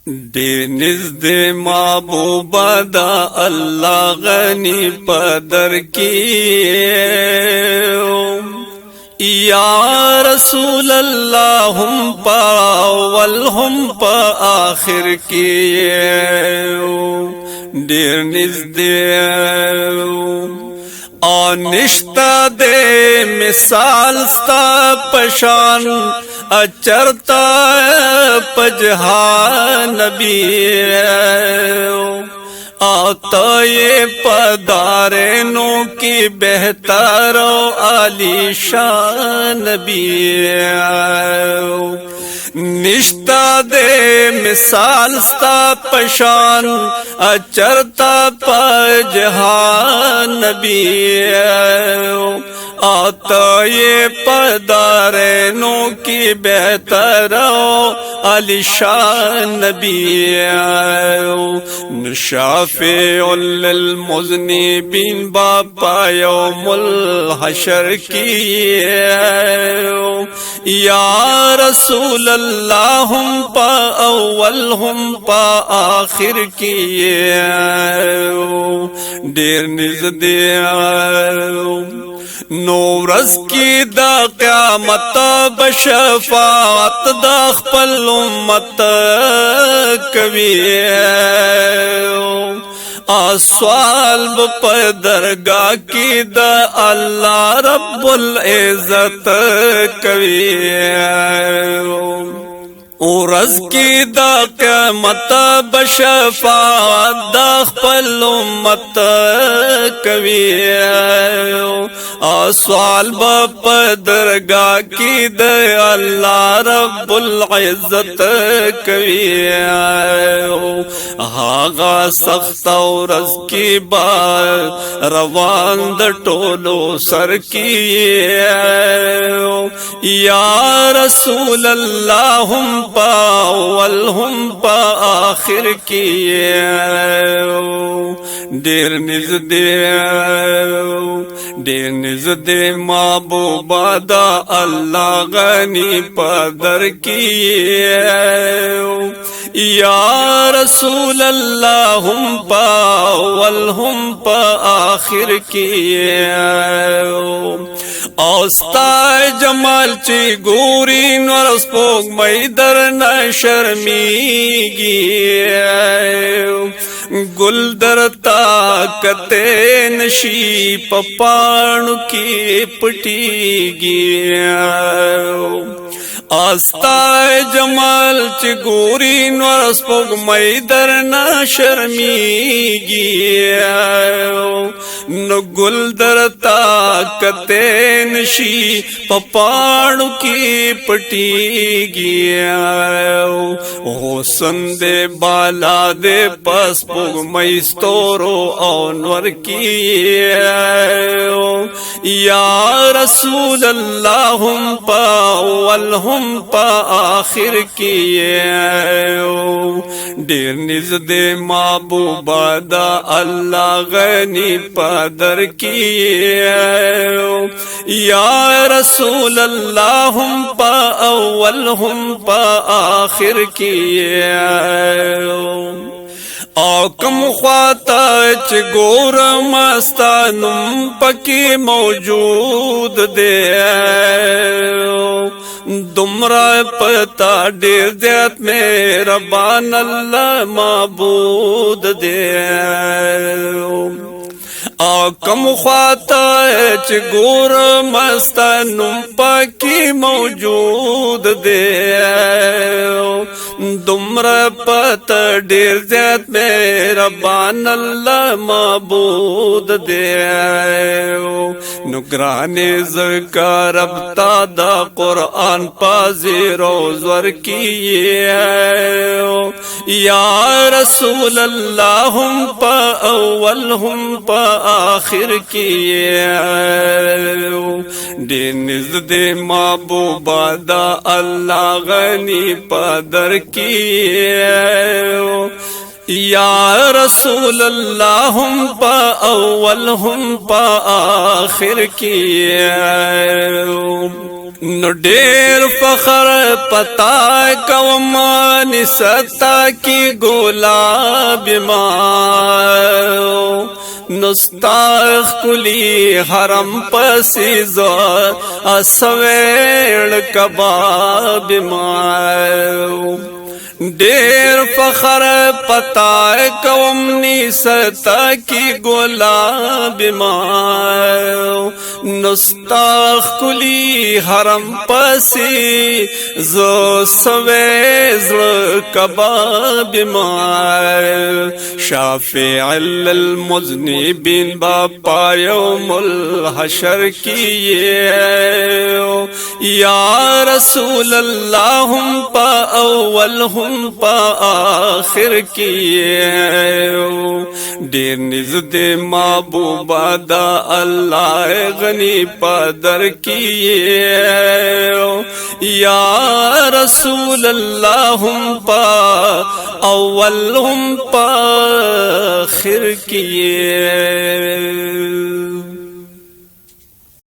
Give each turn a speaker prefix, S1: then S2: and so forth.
S1: ډېر نږدې محبوبه دا الله غني پدر کی یا رسول الله هم پا اول هم پا آخر کی ډېر نږدې نشتا دے مثال ستا پشان اچرتا پجہان نبی آتا یہ پدارینوں کی بہتر و عالی شان نبی نشتا دے مثال ستا پشان اچرتا پجہان نبی آتا یہ پدارینوں کی بہتر و علی شان نبی شافع للمذنبین باپا یوم الحشر کی یا رسول اللہ ہم پا اول ہم پا آخر کی ډېر نږدې نورز کی دا قیامت بشفاعت دا خپل امت کوي سوال په درگاہ کی دا اللہ رب العزت کوي ورځ کی دا قیامت بشفاعت دا خپل امت کوي سوال په درگاہ کی دا اللہ رب العزت کوي هاغه سخت ورځ کی بار روان د ټولو سر کی یا رسول الله هم پا اول هم پا آخر کی ډېر نږدې محبوبه دا الله غني پدر کی یا رسول الله هم پا اول هم پا آخر کی اوستا جمال چی گوری نور سپوگ مئی در نشرمیگی گل در طاقت نشی پپانو کی پٹیگی آستا جمال چی گوری نور سپوگ مئی در نشرمیگی نو گل در طاقت نشی پپاڑو کی پٹیگی حسن دے بالا دے پس پوگ میستورو اونور کی یا رسول اللہ ہم پا اول ہم پا آخر کی ډېر نږدې محبوبه دا الله غني پدر کی یا رسول الله هم پا اول هم پا آخر کی او کم خواتا چه گورم استانم پکی موجود دے دمرا پتا ډېر زیات مهربان الله معبود دے کم خواتا چه گورم استانم پکی موجود دے دمرا پتا ډېر زیات مهربان الله معبود دے نگران ذکر رب تا دا قرآن پازی روزور کی یا رسول اللہ ہم پا اول ہم پا آخر کی ډېر نږدې محبوبه دا الله غني پدر کی یا رسول اللہ ہم پا اول ہم پا آخر کی نو ډیر فخر پتا کوم نستا کی گلاب ما نستاخ کلی حرم پسی زور اسویل کباب ما ډیر فخر پتا کوم نستا کی گلاب ما نستاخ کلی حرم پسی زو سویز کباب ما شافع للمذنبین باپا یوم الحشر کیے یا رسول اللہ ہم پا اول ہم پا آخر کیے دیر نزد محبوبہ دا اللہ غنی پادر کیے یا رسول اللہ ہم پا اول ہم پا آخر کیے